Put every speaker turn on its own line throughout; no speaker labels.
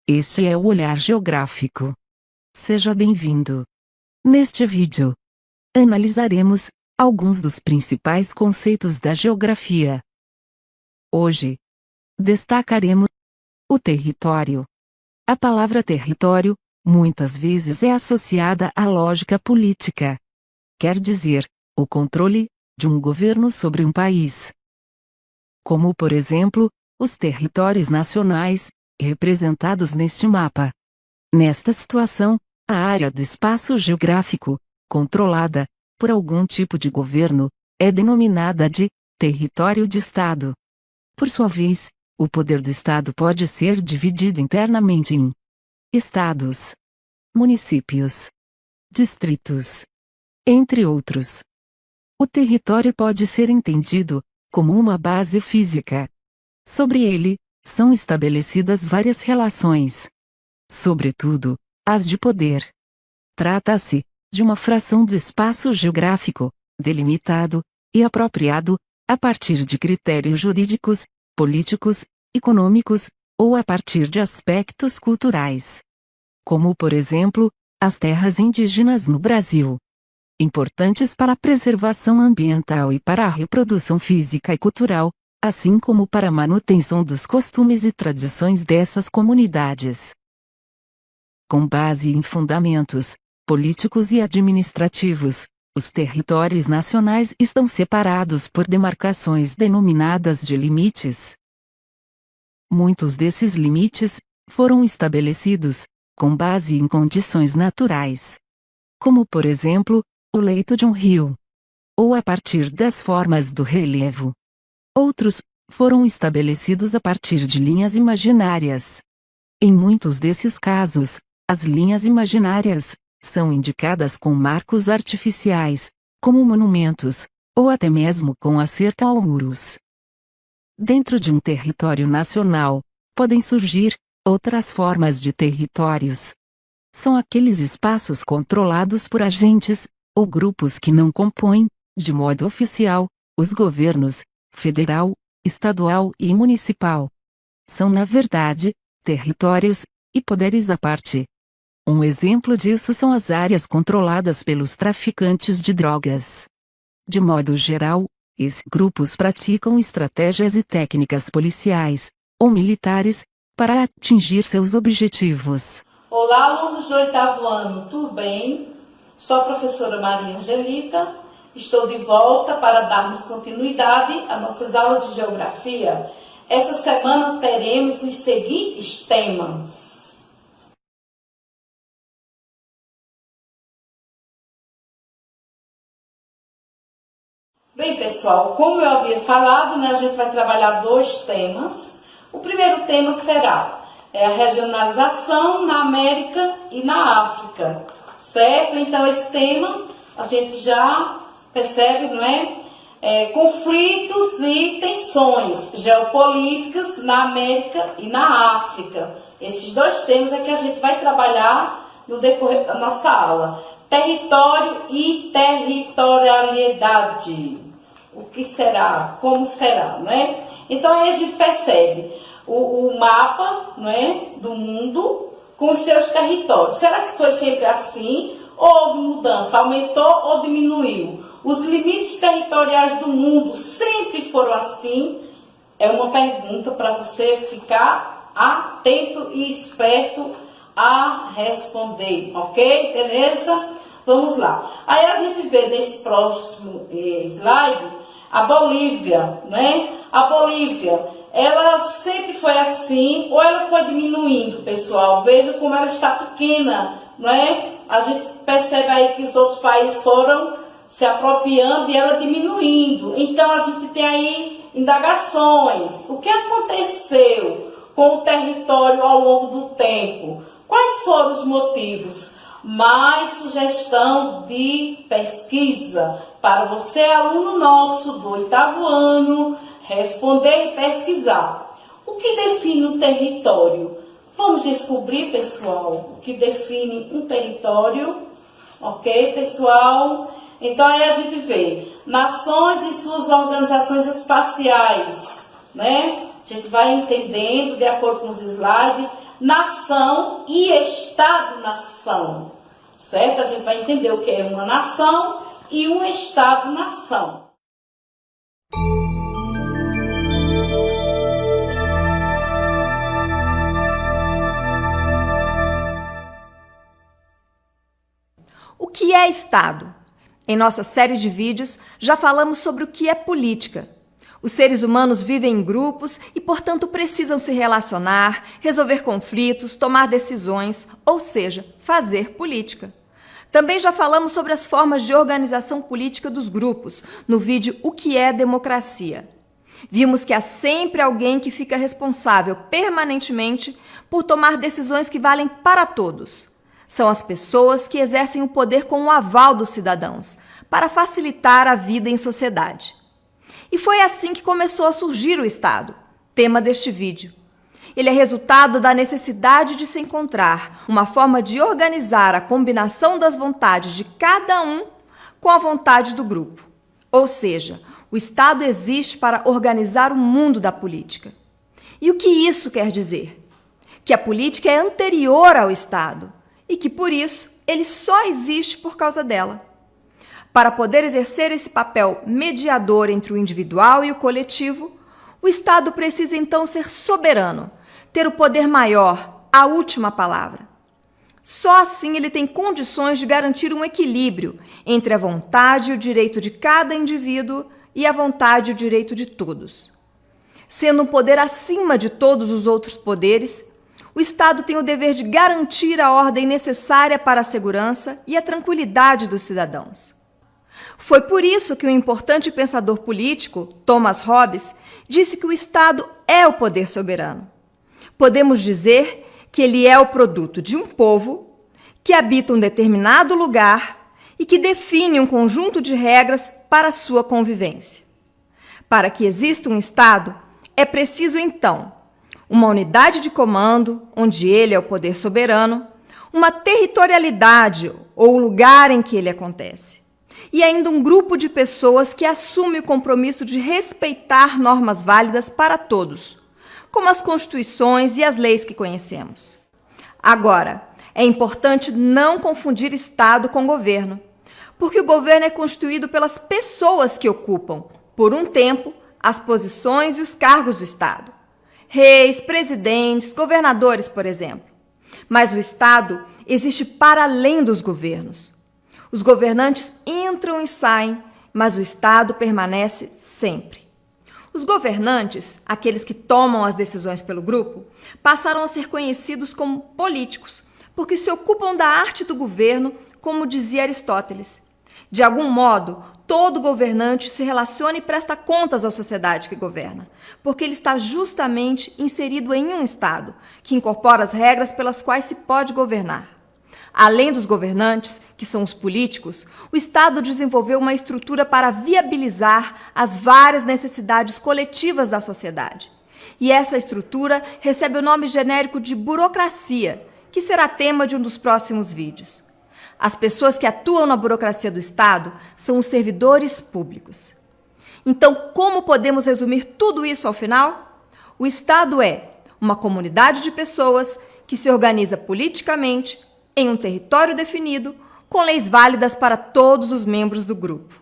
Este é o Olhar Geográfico. Seja bem-vindo. Neste vídeo, analisaremos alguns dos principais conceitos da geografia. Hoje, destacaremos o território. A palavra território, muitas vezes é associada à lógica política. Quer dizer, o controle de um governo sobre um país. Como, por exemplo, os territórios nacionais, representados neste mapa. Nesta situação, a área do espaço geográfico, controlada por algum tipo de governo, é denominada de território de Estado. Por sua vez, o poder do Estado pode ser dividido internamente em estados, municípios, distritos, entre outros. O território pode ser entendido como uma base física. Sobre ele, são estabelecidas várias relações, sobretudo, as de poder. Trata-se de uma fração do espaço geográfico, delimitado e apropriado, a partir de critérios jurídicos, políticos, econômicos, ou a partir de aspectos culturais. Como, por exemplo, as terras indígenas no Brasil. Importantes para a preservação ambiental e para a reprodução física e cultural, assim como para a manutenção dos costumes e tradições dessas comunidades. Com base em fundamentos políticos e administrativos, os territórios nacionais estão separados por demarcações denominadas de limites. Muitos desses limites foram estabelecidos com base em condições naturais, como, por exemplo, o leito de um rio, ou a partir das formas do relevo. Outros foram estabelecidos a partir de linhas imaginárias. Em muitos desses casos, as linhas imaginárias são indicadas com marcos artificiais, como monumentos, ou até mesmo com a cerca ou muros. Dentro de um território nacional, podem surgir outras formas de territórios. São aqueles espaços controlados por agentes ou grupos que não compõem, de modo oficial, os governos federal, estadual e municipal. São, na verdade, territórios e poderes à parte. Um exemplo disso são as áreas controladas pelos traficantes de drogas. De modo geral, esses grupos praticam estratégias e técnicas policiais ou militares para atingir seus objetivos.
Olá, alunos do 8º ano, tudo bem? Sou a professora Maria Angelica. Estou de volta para darmos continuidade às nossas aulas de geografia. Essa semana teremos os seguintes temas. Bem, pessoal, como eu havia falado, a gente vai trabalhar dois temas. O primeiro tema será a regionalização na América e na África, certo? Então, esse tema a gente já percebe, não é? Conflitos e tensões geopolíticas na América e na África. Esses dois temas é que a gente vai trabalhar no decorrer da nossa aula. Território e territorialidade. O que será? Como será, não é? Então aí a gente percebe o mapa, não é, do mundo com os seus territórios. Será que foi sempre assim? Ou houve mudança? Aumentou ou diminuiu? Os limites territoriais do mundo sempre foram assim? É uma pergunta para você ficar atento e esperto a responder, ok? Beleza? Vamos lá. Aí a gente vê nesse próximo slide a Bolívia, né? A Bolívia, ela sempre foi assim ou ela foi diminuindo, pessoal? Veja como ela está pequena, não é? A gente percebe aí que os outros países foram se apropriando e ela diminuindo. Então a gente tem aí indagações. O que aconteceu com o território ao longo do tempo? Quais foram os motivos? Mais sugestão de pesquisa para você, aluno nosso do 8º ano, responder e pesquisar. O que define um território? Vamos descobrir, pessoal, o que define um território. Ok, pessoal? Então aí a gente vê nações e suas organizações espaciais, né? A gente vai entendendo, de acordo com os slides, nação e Estado-nação, certo? A gente vai entender o que é uma nação e um Estado-nação.
O que é Estado? Em nossa série de vídeos, já falamos sobre o que é política. Os seres humanos vivem em grupos e, portanto, precisam se relacionar, resolver conflitos, tomar decisões, ou seja, fazer política. Também já falamos sobre as formas de organização política dos grupos, no vídeo O que é democracia. Vimos que há sempre alguém que fica responsável permanentemente por tomar decisões que valem para todos. São as pessoas que exercem o poder com o aval dos cidadãos, para facilitar a vida em sociedade. E foi assim que começou a surgir o Estado, tema deste vídeo. Ele é resultado da necessidade de se encontrar uma forma de organizar a combinação das vontades de cada um com a vontade do grupo. Ou seja, o Estado existe para organizar o mundo da política. E o que isso quer dizer? Que a política é anterior ao Estado e que, por isso, ele só existe por causa dela. Para poder exercer esse papel mediador entre o individual e o coletivo, o Estado precisa então ser soberano, ter o poder maior, a última palavra. Só assim ele tem condições de garantir um equilíbrio entre a vontade e o direito de cada indivíduo e a vontade e o direito de todos. Sendo um poder acima de todos os outros poderes, o Estado tem o dever de garantir a ordem necessária para a segurança e a tranquilidade dos cidadãos. Foi por isso que o importante pensador político, Thomas Hobbes, disse que o Estado é o poder soberano. Podemos dizer que ele é o produto de um povo que habita um determinado lugar e que define um conjunto de regras para a sua convivência. Para que exista um Estado, é preciso, então, uma unidade de comando, onde ele é o poder soberano, uma territorialidade ou o lugar em que ele acontece, e ainda um grupo de pessoas que assume o compromisso de respeitar normas válidas para todos, como as constituições e as leis que conhecemos. Agora, é importante não confundir Estado com governo, porque o governo é constituído pelas pessoas que ocupam, por um tempo, as posições e os cargos do Estado. Reis, presidentes, governadores, por exemplo. Mas o Estado existe para além dos governos. Os governantes entram e saem, mas o Estado permanece sempre. Os governantes, aqueles que tomam as decisões pelo grupo, passaram a ser conhecidos como políticos, porque se ocupam da arte do governo, como dizia Aristóteles. De algum modo, todo governante se relaciona e presta contas à sociedade que governa, porque ele está justamente inserido em um Estado, que incorpora as regras pelas quais se pode governar. Além dos governantes, que são os políticos, o Estado desenvolveu uma estrutura para viabilizar as várias necessidades coletivas da sociedade. E essa estrutura recebe o nome genérico de burocracia, que será tema de um dos próximos vídeos. As pessoas que atuam na burocracia do Estado são os servidores públicos. Então, como podemos resumir tudo isso ao final? O Estado é uma comunidade de pessoas que se organiza politicamente em um território definido, com leis válidas para todos os membros do grupo.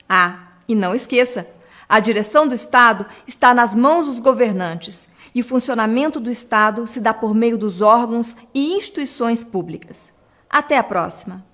Ah, e não esqueça, a direção do Estado está nas mãos dos governantes e o funcionamento do Estado se dá por meio dos órgãos e instituições públicas. Até a próxima!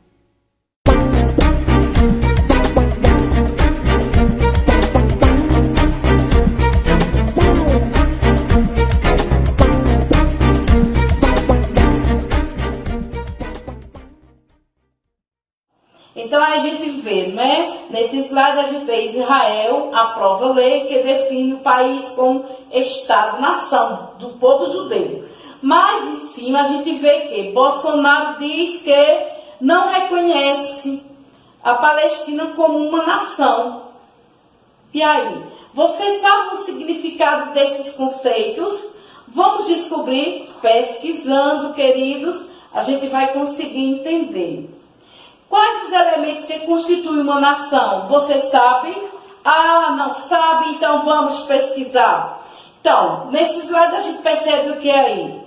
Então a gente vê, né? Nesse slide a gente vê Israel aprova a lei que define o país como Estado-nação do povo judeu. Mas em cima a gente vê que Bolsonaro diz que não reconhece a Palestina como uma nação. E aí, vocês sabem o significado desses conceitos? Vamos descobrir, pesquisando, queridos, a gente vai conseguir entender. Quais os elementos que constituem uma nação? Vocês sabem? Ah, não sabe? Então vamos pesquisar. Então, nesse slide a gente percebe o que é aí?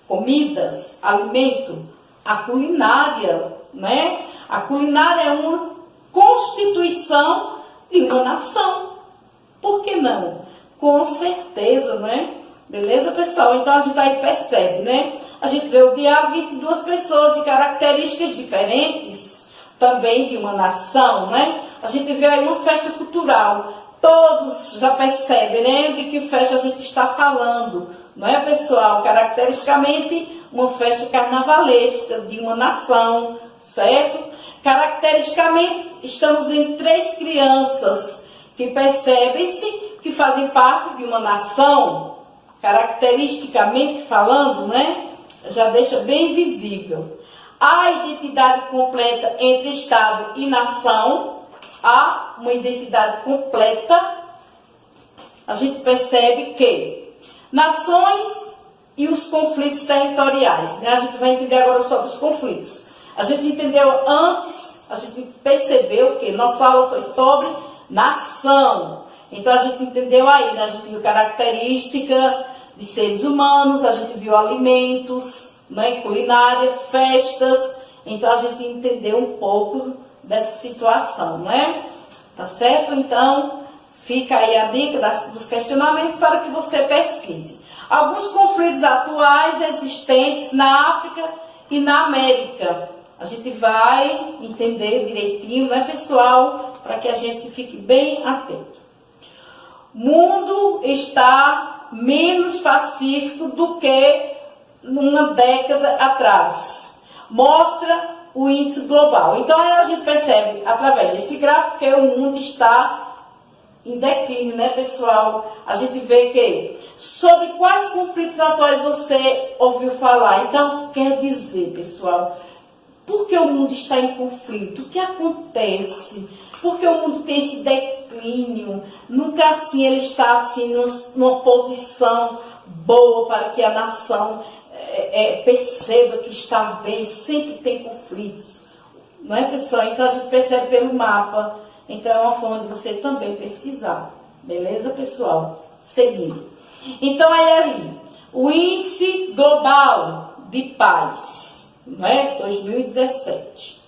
comidas, alimento, a culinária, né? A culinária é uma constituição de uma nação. Por que não? Com certeza, né? Beleza, pessoal? Então a gente aí percebe, né? A gente vê o diálogo entre duas pessoas de características diferentes, também de uma nação, né? A gente vê aí uma festa cultural. Todos já percebem, né? De que festa a gente está falando, não é, pessoal? Caracteristicamente, uma festa carnavalesca de uma nação, certo? Caracteristicamente, estamos em 3 crianças que percebem-se que fazem parte de uma nação, caracteristicamente falando, né? Já deixa bem visível. A identidade completa entre Estado e nação, há uma identidade completa. A gente percebe que nações e os conflitos territoriais, né? A gente vai entender agora sobre os conflitos. A gente entendeu antes, a gente percebeu que nossa aula foi sobre nação. Então a gente entendeu aí, né? A gente viu característica de seres humanos, a gente viu alimentos, né? Culinária, festas. Então a gente entendeu um pouco dessa situação, né? Tá certo? Então fica aí a dica dos questionamentos para que você pesquise. Alguns conflitos atuais existentes na África e na América. A gente vai entender direitinho, né, pessoal? Para que a gente fique bem atento. O mundo está menos pacífico do que uma década atrás. Mostra o índice global. Então, aí a gente percebe, através desse gráfico, que o mundo está em declínio, né, pessoal? A gente vê que sobre quais conflitos atuais você ouviu falar. Então, quer dizer, pessoal, por que o mundo está em conflito? O que acontece? Por que o mundo tem esse declínio? Nunca assim ele está assim numa posição boa para que a nação perceba que está bem. Sempre tem conflitos, não é, pessoal? Então a gente percebe pelo mapa. Então é uma forma de você também pesquisar. Beleza, pessoal? Seguindo. Então aí o índice global de paz, não é? 2017.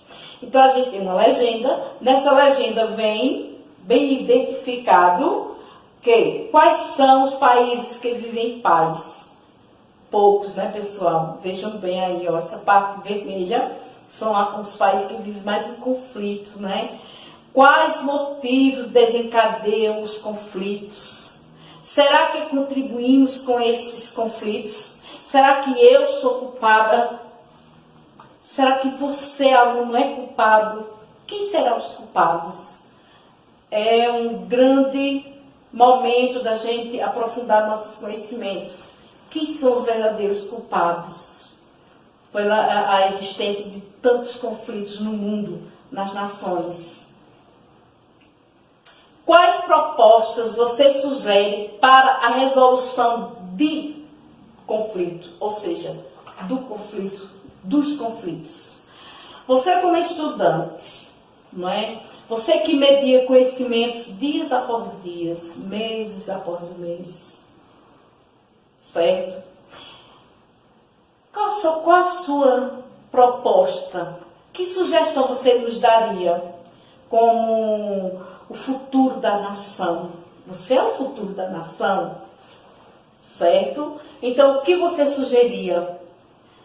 Então a gente tem uma legenda. Nessa legenda vem bem identificado que quais são os países que vivem em paz. Poucos, né, pessoal? Vejam bem aí, ó, essa parte vermelha são os países que vivem mais em conflito, né? Quais motivos desencadeiam os conflitos? Será que contribuímos com esses conflitos? Será que eu sou culpada? Será que você, aluno, é culpado? Quem serão os culpados? É um grande momento da gente aprofundar nossos conhecimentos. Quem são os verdadeiros culpados pela existência de tantos conflitos no mundo, nas nações? Quais propostas você sugere para a resolução de conflito, ou seja, do conflito, dos conflitos? Você como estudante, não é? Você que media conhecimentos dias após dias, meses após mês, certo? Qual a sua proposta? Que sugestão você nos daria como o futuro da nação? Você é o futuro da nação, certo? Então, o que você sugeria?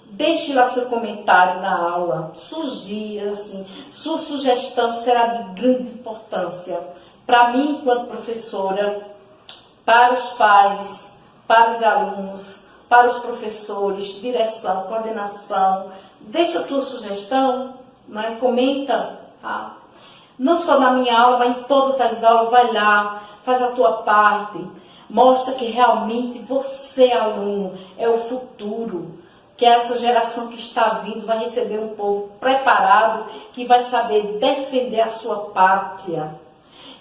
Deixe lá seu comentário na aula. Sugira, assim, sua sugestão será de grande importância para mim, enquanto professora, para os pais, para os alunos, para os professores, direção, coordenação. Deixa a tua sugestão, né? Comenta, tá? Não só na minha aula, mas em todas as aulas. Vai lá, faz a tua parte. Mostra que realmente você, aluno, é o futuro. Que essa geração que está vindo vai receber um povo preparado, que vai saber defender a sua pátria,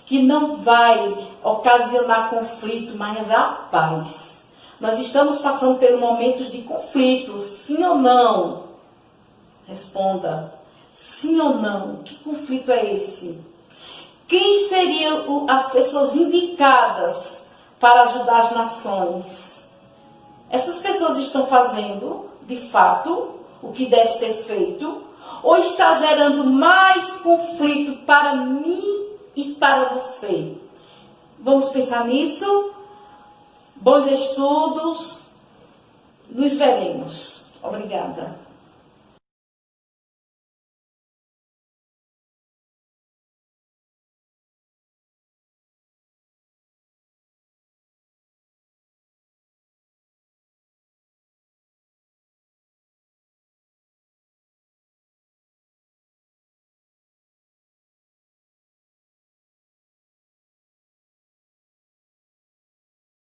que não vai ocasionar conflito, mas a paz. Nós estamos passando por momentos de conflito, sim ou não? Responda, sim ou não? Que conflito é esse? Quem seriam as pessoas indicadas para ajudar as nações? Essas pessoas estão fazendo de fato, o que deve ser feito, ou está gerando mais conflito para mim e para você? Vamos pensar nisso? Bons estudos, nos veremos. Obrigada.